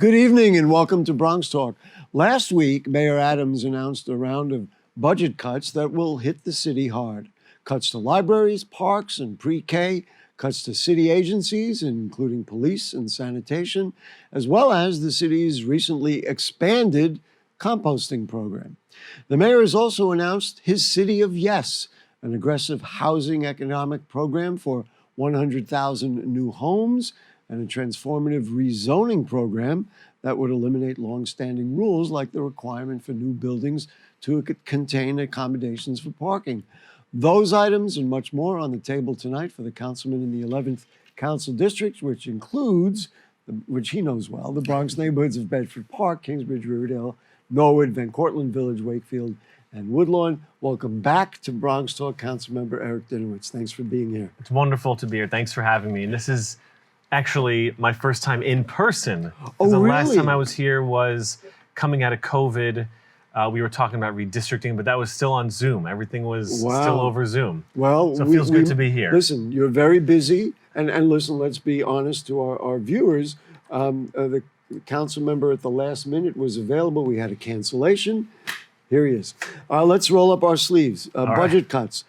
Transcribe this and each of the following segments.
Good evening and welcome to BronxTalk. Last week, Mayor Adams announced a round of budget cuts that will hit the city hard. Cuts to libraries, parks, and pre-K, cuts to city agencies, including police and sanitation, as well as the city's recently expanded composting program. The mayor has also announced his City of Yes, an aggressive housing economic program for 100,000 new homes, and a transformative rezoning program that would eliminate long-standing rules like the requirement for new buildings to contain accommodations for parking. Those items and much more on the table tonight for the councilman in the 11th Council District, which includes, which he knows well, the Bronx neighborhoods of Bedford Park, Kingsbridge, Riverdale, Norwood, Van Cortlandt Village, Wakefield, and Woodlawn. Welcome back to BronxTalk, Councilmember Eric Dinowitz. Thanks for being here. It's wonderful to be here. Thanks for having me. And this is actually my first time in person. Oh, the really? last time I was here was coming out of COVID. We were talking about redistricting, but that was still on Zoom. Everything was still over Zoom. Well, so it feels good to be here. Listen, you're very busy. And listen, let's be honest to our viewers. The council member at the last minute was available. We had a cancellation. Here he is. Let's roll up our sleeves. Budget cuts.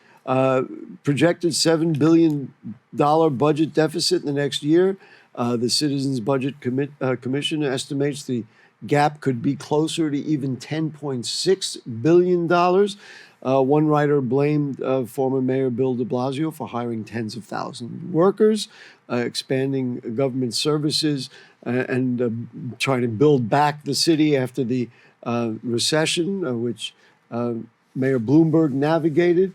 Projected $7 billion budget deficit in the next year. The Citizens Budget Commission estimates the gap could be closer to even $10.6 billion. One writer blamed former Mayor Bill de Blasio for hiring tens of thousands of workers, expanding government services, and trying to build back the city after the recession, which Mayor Bloomberg navigated.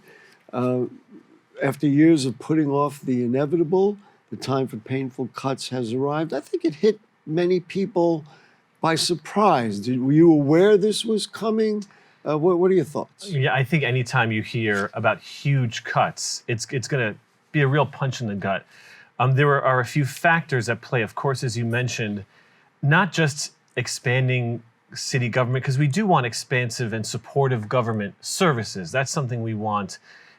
After years of putting off the inevitable, the time for painful cuts has arrived. I think it hit many people by surprise. Were you aware this was coming? What are your thoughts? Yeah, I think anytime you hear about huge cuts, it's going to be a real punch in the gut. There are a few factors at play, of course, as you mentioned, not just expanding city government, because we do want expansive and supportive government services. That's something we want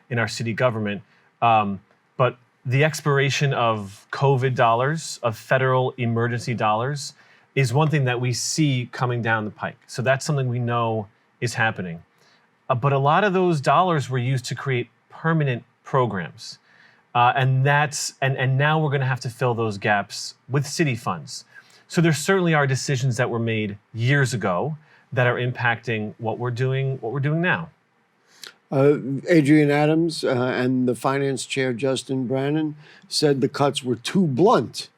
in our city government. But the expiration of COVID dollars, of federal emergency dollars, is one thing that we see coming down the pike. So that's something we know is happening. But a lot of those dollars were used to create permanent programs. And now we're going to have to fill those gaps with city funds. So there certainly are decisions that were made years ago that are impacting what we're doing now. Adrian Adams and the finance chair, Justin Brannan, said the cuts were too blunt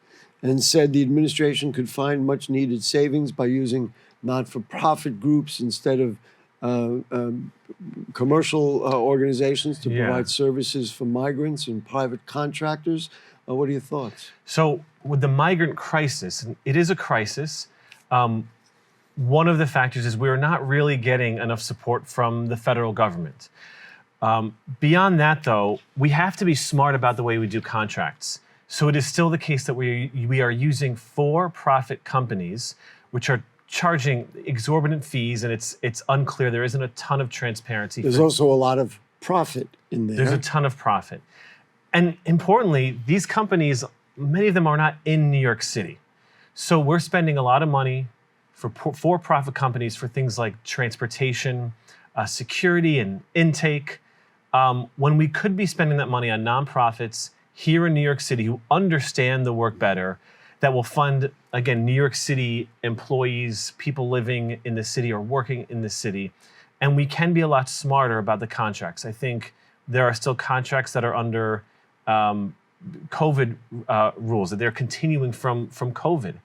and said the administration could find much needed savings by using not-for-profit groups instead of commercial organizations to provide services for migrants and private contractors. What are your thoughts? So with the migrant crisis, and it is a crisis, one of the factors is we're not really getting enough support from the federal government. Beyond that, though, we have to be smart about the way we do contracts. So it is still the case that we are using for-profit companies, which are charging exorbitant fees, and it's unclear. There isn't a ton of transparency. There's also a lot of profit in there. There's a ton of profit. And importantly, these companies, many of them are not in New York City. So we're spending a lot of money for-profit companies for things like transportation, security, and intake, when we could be spending that money on nonprofits here in New York City who understand the work better, that will fund, again, New York City employees, people living in the city or working in the city. And we can be a lot smarter about the contracts. I think there are still contracts that are under COVID rules, that they're continuing from COVID.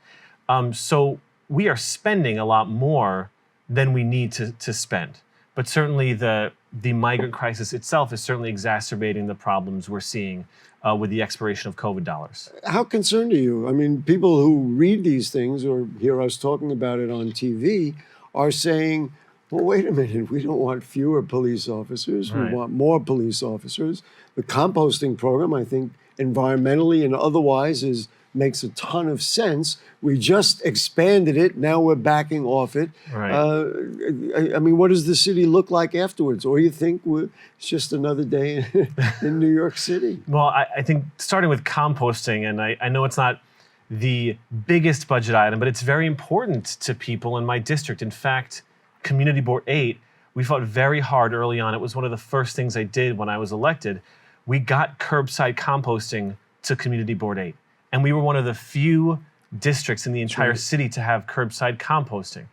So we are spending a lot more than we need to spend. But certainly the migrant crisis itself is certainly exacerbating the problems we're seeing with the expiration of COVID dollars. How concerned are you? I mean, people who read these things or hear us talking about it on TV are saying, well, wait a minute, we don't want fewer police officers. Right. We want more police officers. The composting program, I think, environmentally and otherwise makes a ton of sense. We just expanded it. Now we're backing off it. Right. I mean, what does the city look like afterwards? Or you think it's just another day in New York City? Well, I think starting with composting, and I know it's not the biggest budget item, but it's very important to people in my district. In fact, Community Board 8, we fought very hard early on. It was one of the first things I did when I was elected. We got curbside composting to Community Board 8. And we were one of the few districts in the entire city to have curbside composting.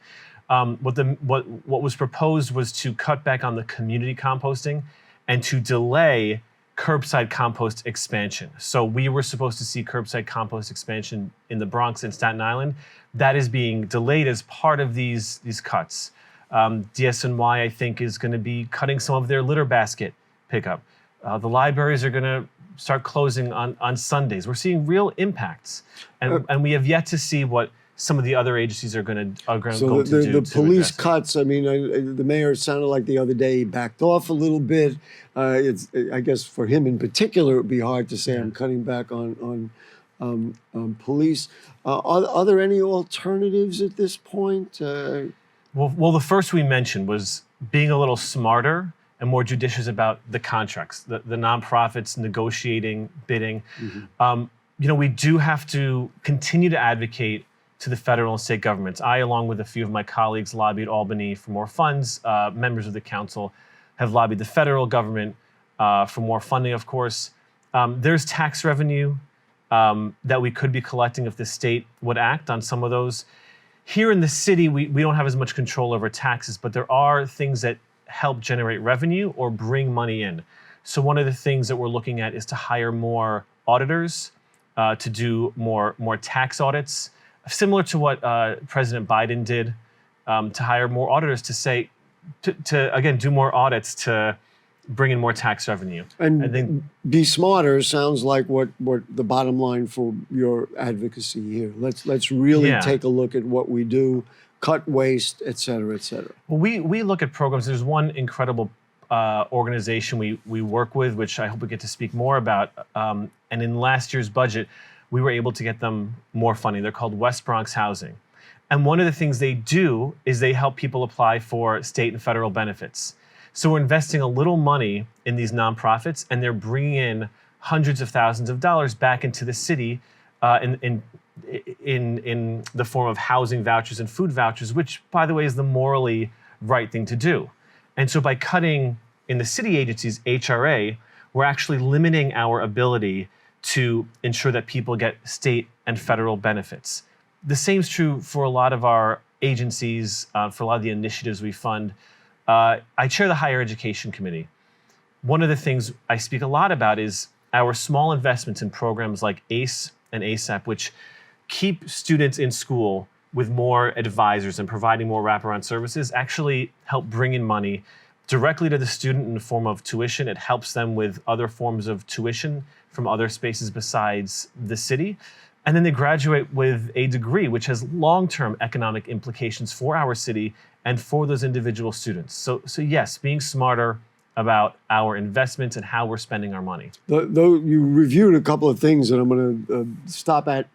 What was proposed was to cut back on the community composting and to delay curbside compost expansion. So we were supposed to see curbside compost expansion in the Bronx and Staten Island. That is being delayed as part of these cuts. DSNY, I think, is going to be cutting some of their litter basket pickup. The libraries are going to start closing on Sundays. We're seeing real impacts, and we have yet to see what some of the other agencies are going to do. The police cuts. I mean, the mayor sounded like the other day he backed off a little bit. I guess for him in particular, it would be hard to say I'm cutting back on police. Are there any alternatives at this point? Well, the first we mentioned was being a little smarter and more judicious about the contracts, the nonprofits negotiating, bidding. We do have to continue to advocate to the federal and state governments. I, along with a few of my colleagues, lobbied Albany for more funds. Members of the council have lobbied the federal government for more funding, of course. There's tax revenue that we could be collecting if the state would act on some of those. Here in the city, we don't have as much control over taxes, but there are things that help generate revenue or bring money in. So one of the things that we're looking at is to hire more auditors to do more tax audits, similar to what President Biden did, to hire more auditors to again do more audits to bring in more tax revenue. And I think be smarter sounds like what the bottom line for your advocacy here. Let's really take a look at what we do, cut waste, et cetera, et cetera. Well, we look at programs. There's one incredible organization we work with, which I hope we get to speak more about. And in last year's budget, we were able to get them more funding. They're called West Bronx Housing. And one of the things they do is they help people apply for state and federal benefits. So we're investing a little money in these nonprofits, and they're bringing in hundreds of thousands of dollars back into the city in the form of housing vouchers and food vouchers, which, by the way, is the morally right thing to do. And so by cutting in the city agencies, HRA, we're actually limiting our ability to ensure that people get state and federal benefits. The same is true for a lot of our agencies, for a lot of the initiatives we fund. I chair the Higher Education Committee. One of the things I speak a lot about is our small investments in programs like ACE and ASAP, which keep students in school with more advisors and providing more wraparound services, actually help bring in money directly to the student in the form of tuition. It helps them with other forms of tuition from other spaces besides the city. And then they graduate with a degree, which has long-term economic implications for our city and for those individual students. So yes, being smarter about our investments and how we're spending our money. Though you reviewed a couple of things, and I'm going to stop at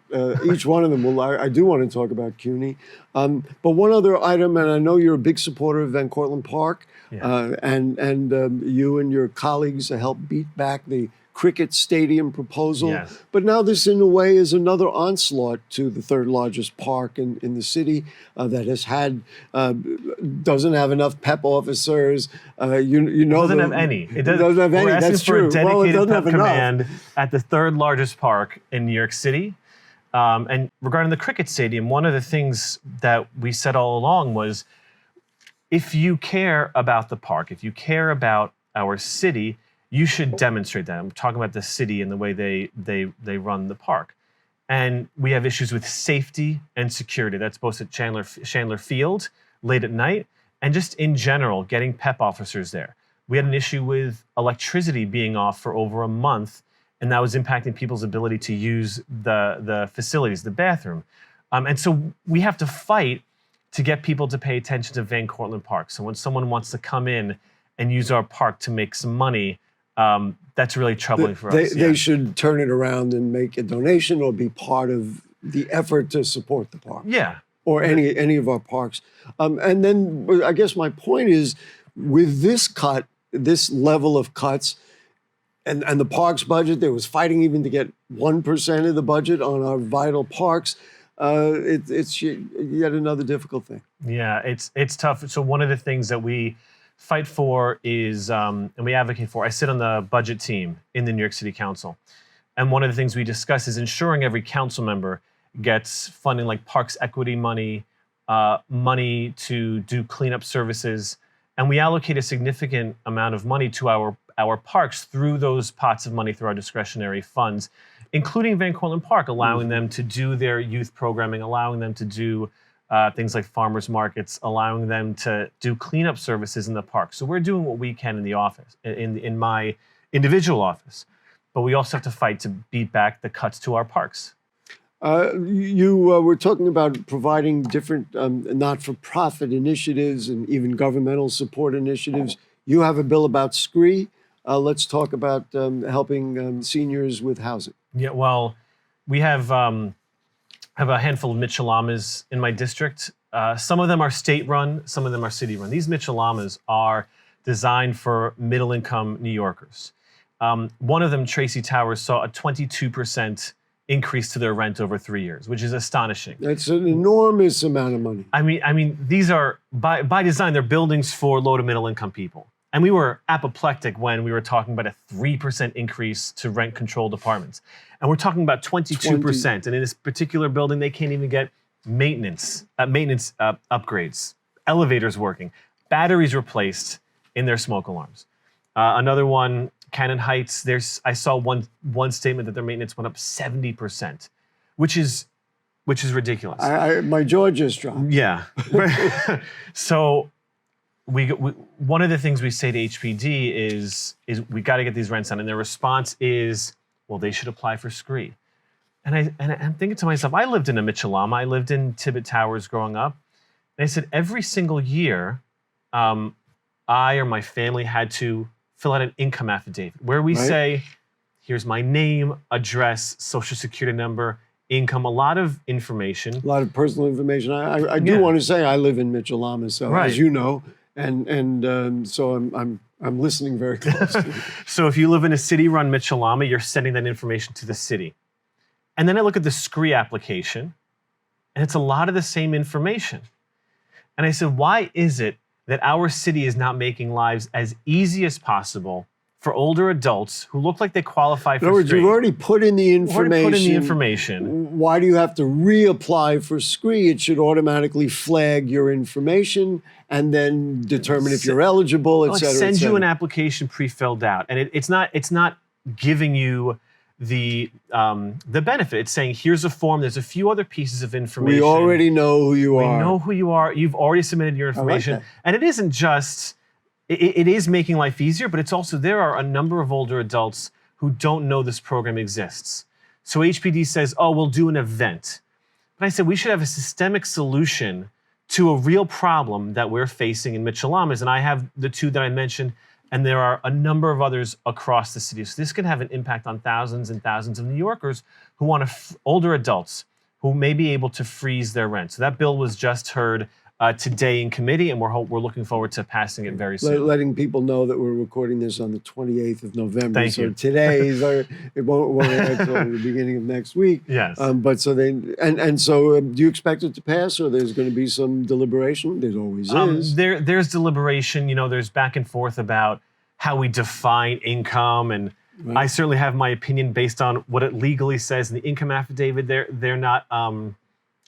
each one of them. Well, I do want to talk about CUNY. But one other item, and I know you're a big supporter of Van Cortlandt Park, and you and your colleagues helped beat back the cricket stadium proposal. Yes. But now this, in a way, is another onslaught to the third largest park in the city that has had, doesn't have enough PEP officers. It doesn't have any. It doesn't have any. We're asking That's for true. a dedicated PEP command enough. at the third largest park in New York City. And regarding the cricket stadium, one of the things that we said all along was, if you care about the park, if you care about our city, you should demonstrate that. I'm talking about the city and the way they run the park. And we have issues with safety and security. That's both at Chandler Field late at night, and just in general, getting PEP officers there. We had an issue with electricity being off for over a month, and that was impacting people's ability to use the facilities, the bathroom. And so we have to fight to get people to pay attention to Van Cortlandt Park. So when someone wants to come in and use our park to make some money, that's really troubling for us. They should turn it around and make a donation or be part of the effort to support the park. Yeah. Or any of our parks. And then I guess my point is, with this cut, this level of cuts, and the parks budget, there was fighting even to get 1% of the budget on our vital parks. It's yet another difficult thing. Yeah, it's tough. So one of the things that we fight for is, and we advocate for, I sit on the budget team in the New York City Council. And one of the things we discuss is ensuring every council member gets funding like parks equity money, money to do cleanup services. And we allocate a significant amount of money to our parks through those pots of money through our discretionary funds, including Van Cortlandt Park, allowing them to do their youth programming, allowing them to do things like farmers markets, allowing them to do cleanup services in the park. So we're doing what we can in the office, in my individual office, but we also have to fight to beat back the cuts to our parks. You were talking about providing different not-for-profit initiatives and even governmental support initiatives. You have a bill about SCREE. Let's talk about helping seniors with housing. Yeah, well, we have a handful of Mitchell-Lamas in my district. Some of them are state-run, some of them are city-run. These Mitchell-Lamas are designed for middle-income New Yorkers. One of them, Tracy Towers, saw a 22% increase to their rent over 3 years, which is astonishing. That's an enormous amount of money. I mean, these are by design, they're buildings for low to middle income people. And we were apoplectic when we were talking about a 3% increase to rent controlled apartments. And we're talking about 22%. And in this particular building, they can't even get maintenance upgrades, elevators working, batteries replaced in their smoke alarms. Another one, Cannon Heights, I saw one statement that their maintenance went up 70%, which is ridiculous. My jaw just dropped. Yeah. So one of the things we say to HPD is we got to get these rents down, and their response is, well, they should apply for SCREE. And I'm thinking to myself, I lived in a Mitchell-Lama, I lived in Tibbet Towers growing up, and I said every single year, I or my family had to fill out an income affidavit where we say, here's my name, address, social security number, income, a lot of information. A lot of personal information. I do want to say I live in Mitchell-Lama, so as you know, and so I'm listening very closely. So if you live in a city-run Mitchell-Lama, you're sending that information to the city. And then I look at the SCREE application, and it's a lot of the same information. And I said, why is it that our city is not making lives as easy as possible for older adults who look like they qualify for SCREE? In other words, you've already put in the information. Why do you have to reapply for SCREE? It should automatically flag your information and then determine if you're eligible, et cetera. It sends you an application pre-filled out, and it's not giving you the benefit. It's saying, here's a form, there's a few other pieces of information. We already know who you are. We know who you are. You've already submitted your information. Like that. And it isn't just, it is making life easier, but it's also, there are a number of older adults who don't know this program exists. So HPD says, oh, we'll do an event. But I said, we should have a systemic solution to a real problem that we're facing in Mitchell-Lamas. And I have the two that I mentioned, and there are a number of others across the city. So this can have an impact on thousands and thousands of New Yorkers who want older adults who may be able to freeze their rent. So that bill was just heard today in committee, and we're looking forward to passing it very soon. Letting people know that we're recording this on the 28th of November. Thank you. Today is it won't air until the beginning of next week. Yes. But so do you expect it to pass, or there's going to be some deliberation? There always is. There's deliberation. There's back and forth about how we define income, and I certainly have my opinion based on what it legally says in the income affidavit. They're not.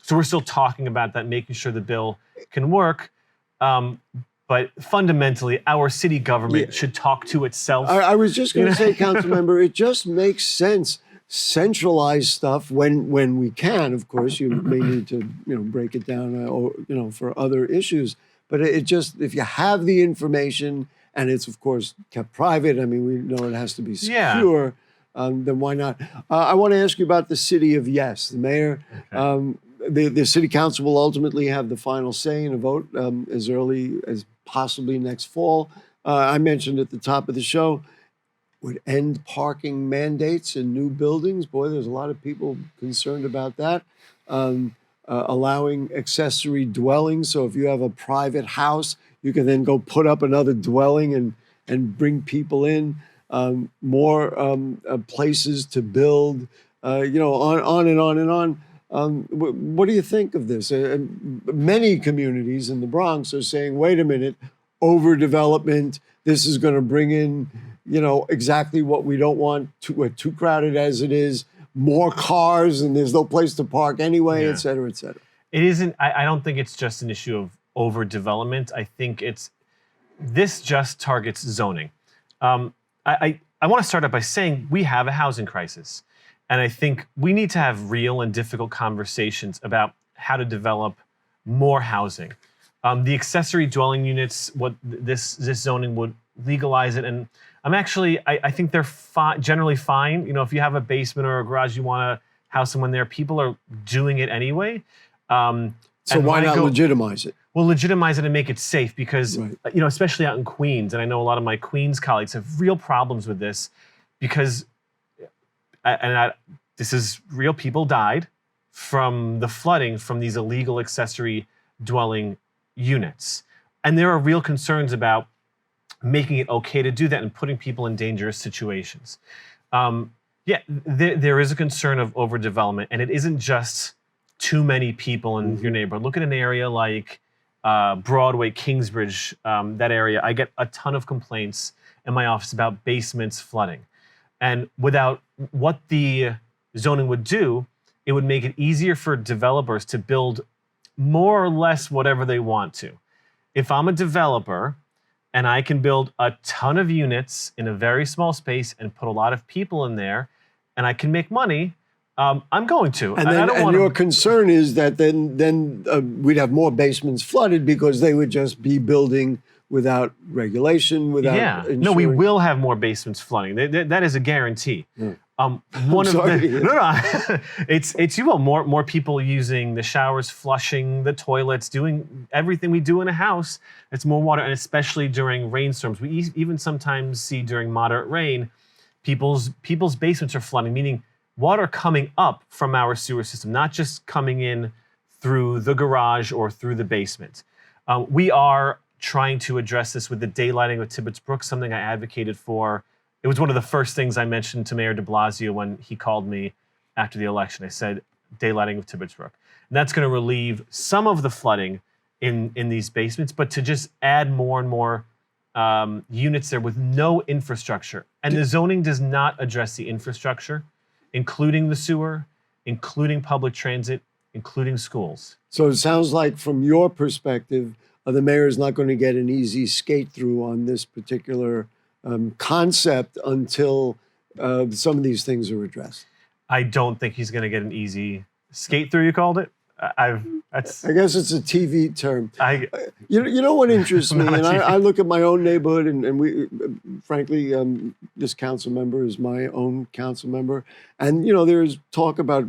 So we're still talking about that, making sure the bill can work. But fundamentally, our city government should talk to itself. I was just going to say, Councilmember, it just makes sense. Centralize stuff when we can. Of course, you may need to break it down for other issues. But it just, if you have the information and it's of course kept private, I mean, we know it has to be secure. Then why not? I want to ask you about the city of Yes, the mayor. Okay. The city council will ultimately have the final say in a vote as early as possibly next fall. I mentioned at the top of the show, would end parking mandates in new buildings. Boy, there's a lot of people concerned about that. Allowing accessory dwellings. So if you have a private house, you can then go put up another dwelling and bring people in. more places to build, on and on and on. What do you think of this? Many communities in the Bronx are saying, wait a minute, overdevelopment, this is going to bring in, exactly what we don't want, too crowded as it is, more cars, and there's no place to park anyway, et cetera, et cetera. It isn't, I don't think it's just an issue of overdevelopment. I think this just targets zoning. I want to start out by saying we have a housing crisis. And I think we need to have real and difficult conversations about how to develop more housing. The accessory dwelling units, what this zoning would legalize it. And I think they're generally fine. If you have a basement or a garage, you want to house someone there, people are doing it anyway. So why not legitimize it? Well, legitimize it and make it safe because, especially out in Queens, and I know a lot of my Queens colleagues have real problems with this because, this is real, people died from the flooding from these illegal accessory dwelling units. And there are real concerns about making it okay to do that and putting people in dangerous situations. There is a concern of overdevelopment, and it isn't just too many people in your neighborhood. Look at an area like Broadway, Kingsbridge, that area. I get a ton of complaints in my office about basements flooding. And without what the zoning would do, it would make it easier for developers to build more or less whatever they want to. If I'm a developer and I can build a ton of units in a very small space and put a lot of people in there, and I can make money, I'm going to. And your concern is that then we'd have more basements flooded because they would just be building without regulation, without ensuring. No, we will have more basements flooding. That is a guarantee. It's more people using the showers, flushing the toilets, doing everything we do in a house. It's more water, and especially during rainstorms. We even sometimes see during moderate rain, people's basements are flooding, meaning water coming up from our sewer system, not just coming in through the garage or through the basement. We are trying to address this with the daylighting of Tibbetts Brook, something I advocated for. It was one of the first things I mentioned to Mayor de Blasio when he called me after the election. I said, daylighting of Tibbetts Brook. And that's going to relieve some of the flooding in these basements, but to just add more and more units there with no infrastructure. And the zoning does not address the infrastructure, including the sewer, including public transit, including schools. So it sounds like from your perspective, the mayor is not going to get an easy skate through on this particular concept until some of these things are addressed. I don't think he's going to get an easy skate through, you called it? I guess it's a TV term. You know what interests me, and I look at my own neighborhood, and we, frankly, this council member is my own council member, and there's talk about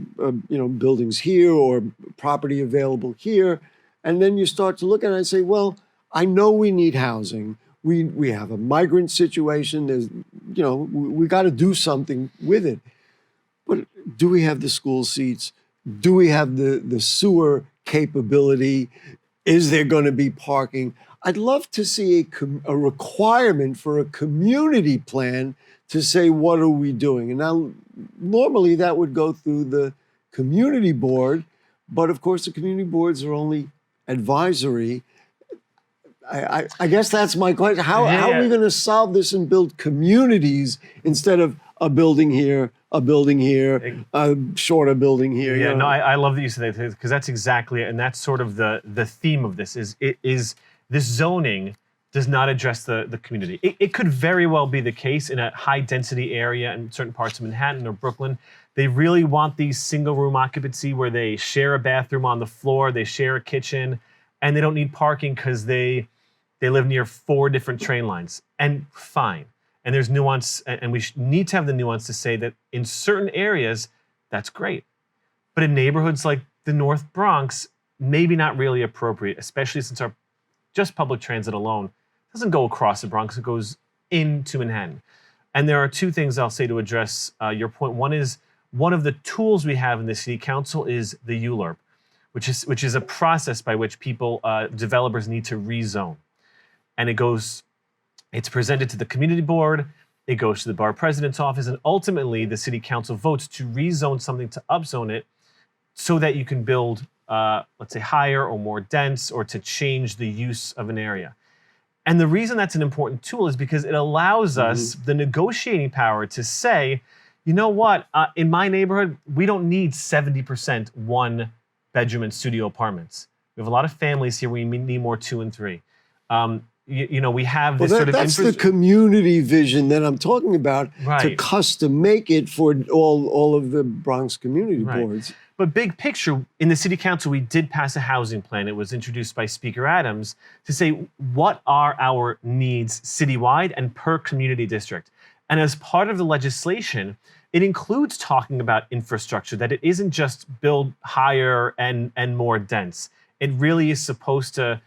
buildings here or property available here, and then you start to look at it and say, well, I know we need housing. We have a migrant situation. There's we got to do something with it, but do we have the school seats? Do we have the sewer capability? Is there going to be parking? I'd love to see a requirement for a community plan to say, what are we doing? And now, normally that would go through the community board, but of course the community boards are only advisory. I guess that's my question. How are we going to solve this and build communities instead of a building here, a building here, a shorter building here? Yeah, no, I love that you said that because that's exactly it. And that's sort of the theme of this is this zoning does not address the community. It could very well be the case in a high density area in certain parts of Manhattan or Brooklyn. They really want these single room occupancy where they share a bathroom on the floor, they share a kitchen, and they don't need parking because they live near 4 different train lines. And fine. And there's nuance, and we need to have the nuance to say that in certain areas, that's great. But in neighborhoods like the North Bronx, maybe not really appropriate, especially since our just public transit alone doesn't go across the Bronx, it goes into Manhattan. And there are 2 things I'll say to address your point. One is, one of the tools we have in the city council is the ULURP, which is a process by which developers need to rezone. And it's presented to the community board, it goes to the borough president's office, and ultimately the city council votes to rezone something, to upzone it, so that you can build, let's say, higher or more dense, or to change the use of an area. And the reason that's an important tool is because it allows us the negotiating power to say, you know what, in my neighborhood, we don't need 70% one-bedroom and studio apartments. We have a lot of families here. We need more 2 and 3. We have this sort of that's the community vision that I'm talking about, to Right. custom make it for all of the Bronx community boards. But big picture, in the city council, we did pass a housing plan. It was introduced by Speaker Adams to say, what are our needs citywide and per community district? And as part of the legislation, it includes talking about infrastructure, that it isn't just build higher and more dense. It really is supposed to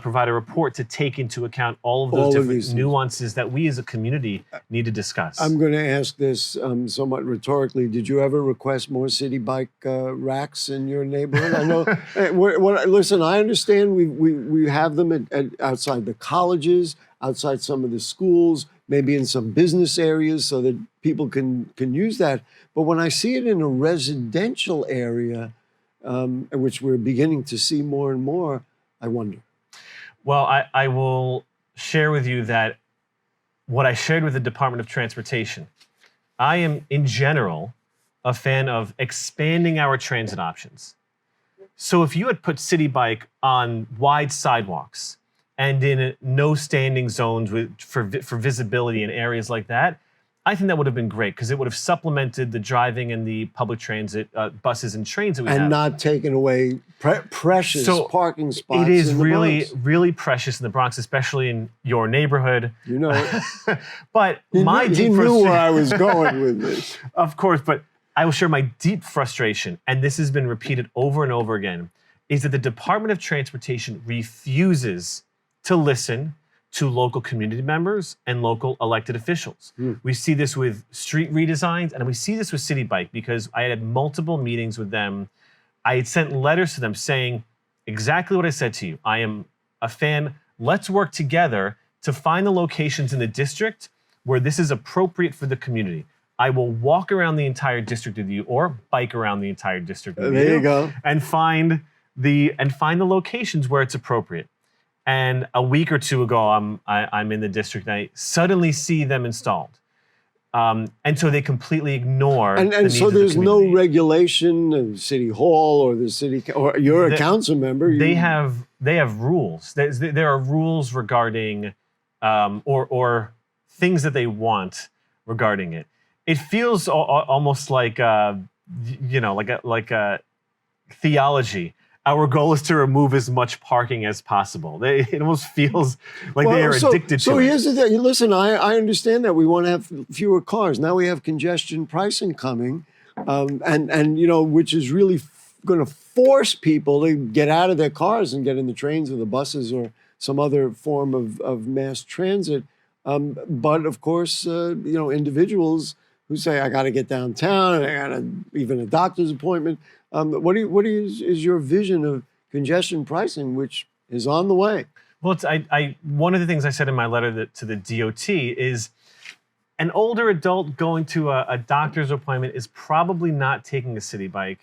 provide a report to take into account all of those different nuances that we as a community need to discuss. I'm going to ask this somewhat rhetorically. Did you ever request more Citibike racks in your neighborhood? I know. Listen, I understand we have them outside the colleges, outside some of the schools, maybe in some business areas, so that people can use that. But when I see it in a residential area, which we're beginning to see more and more, I wonder. Well, I will share with you that what I shared with the Department of Transportation, I am, in general, a fan of expanding our transit options. So if you had put Citibike on wide sidewalks and in no standing zones for visibility in areas like that, I think that would have been great, because it would have supplemented the driving and the public transit buses and trains that we have. And not taken away precious parking spots. It is in the really, Bronx. really precious in the Bronx, especially in your neighborhood. You know it. But He knew where I was going with this. Of course, but I will share my deep frustration, and this has been repeated over and over again, is that the Department of Transportation refuses to listen to local community members and local elected officials. We see this with street redesigns, and we see this with Citibike, because I had multiple meetings with them. I had sent letters to them saying exactly what I said to you. I am a fan. Let's work together to find the locations in the district where this is appropriate for the community. I will walk around the entire district with you, or bike around the entire district with you. There you go. And find the locations where it's appropriate. And a week or two ago, I'm in the district, and I suddenly see them installed. And so they completely ignore the And needs so of the there's no community. regulation of City Hall or the city, or you're a council member. They have rules. There are rules regarding or things that they want regarding it. It feels almost like like a theology. Our goal is to remove as much parking as possible. It almost feels like they are addicted to it. So here's the thing. Listen, I understand that we want to have fewer cars. Now we have congestion pricing coming, and which is really going to force people to get out of their cars and get in the trains or the buses or some other form of mass transit. But of course, individuals who say, I got to get downtown, and I got even a doctor's appointment. What is your vision of congestion pricing, which is on the way? Well, one of the things I said in my letter to the DOT is, an older adult going to a doctor's appointment is probably not taking a Citibike.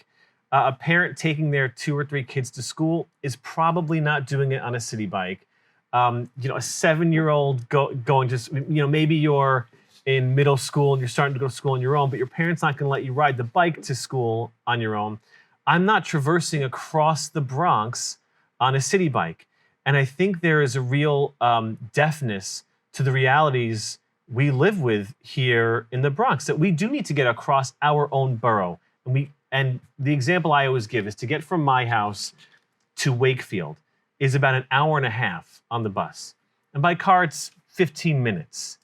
A parent taking their 2 or 3 kids to school is probably not doing it on a Citibike. A 7-year-old going just, maybe you're in middle school and you're starting to go to school on your own, but your parent's not going to let you ride the bike to school on your own. I'm not traversing across the Bronx on a Citibike. And I think there is a real deafness to the realities we live with here in the Bronx, that we do need to get across our own borough. And the example I always give is, to get from my house to Wakefield is about an hour and a half on the bus. And by car, it's 15 minutes.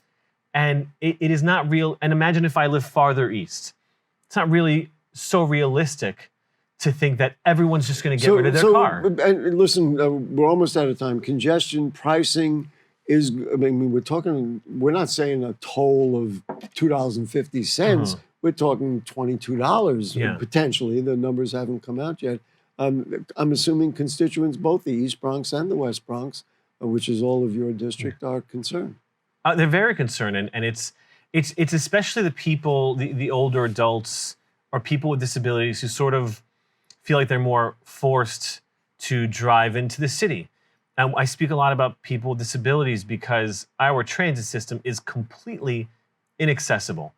And it is not real. And imagine if I live farther east. It's not really so realistic to think that everyone's just going to get rid of their car. And listen, we're almost out of time. Congestion pricing is, we're not saying a toll of $2.50. We're talking $22 potentially. The numbers haven't come out yet. I'm assuming constituents, both the East Bronx and the West Bronx, which is all of your district, are concerned. They're very concerned, and It's especially the people, the older adults or people with disabilities who sort of feel like they're more forced to drive into the city. And I speak a lot about people with disabilities because our transit system is completely inaccessible.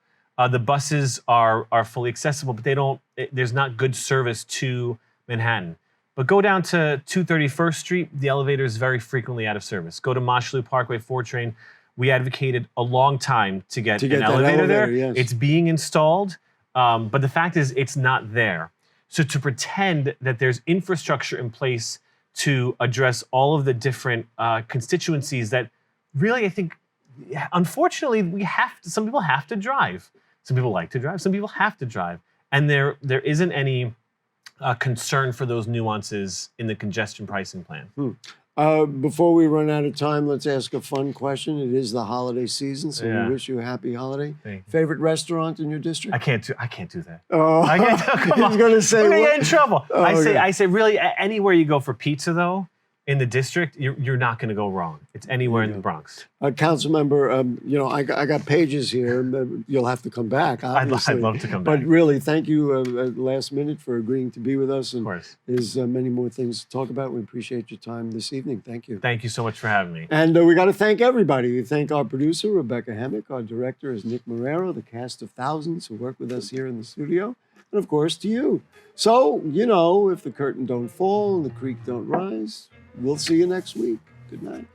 The buses are fully accessible, but there's not good service to Manhattan. But go down to 231st Street, the elevator is very frequently out of service. Go to Mosholu Parkway 4 train. We advocated a long time to get an that elevator there. yes. It's being installed, but the fact is it's not there. So to pretend that there's infrastructure in place to address all of the different constituencies that really, I think, unfortunately, some people have to drive. Some people like to drive, some people have to drive. And there isn't any concern for those nuances in the congestion pricing plan. Before we run out of time, let's ask a fun question. It is the holiday season, so we wish you a happy holiday. Thank you. Favorite restaurant in your district? I can't do that. Oh, I can't. Come on. He's going to say We're gonna what? get in trouble. Oh, I say really anywhere you go for pizza though in the district, you're not going to go wrong. It's anywhere in the Bronx. Councilmember, I got pages here. You'll have to come back, obviously. I'd love to come back. But really, thank you last minute for agreeing to be with us. And Of course. there's many more things to talk about. We appreciate your time this evening. Thank you. Thank you so much for having me. And we got to thank everybody. We thank our producer, Rebecca Hemmick. Our director is Nick Marrero, the cast of thousands who work with us here in the studio. And of course, to you. So, if the curtain don't fall and the creek don't rise, we'll see you next week. Good night.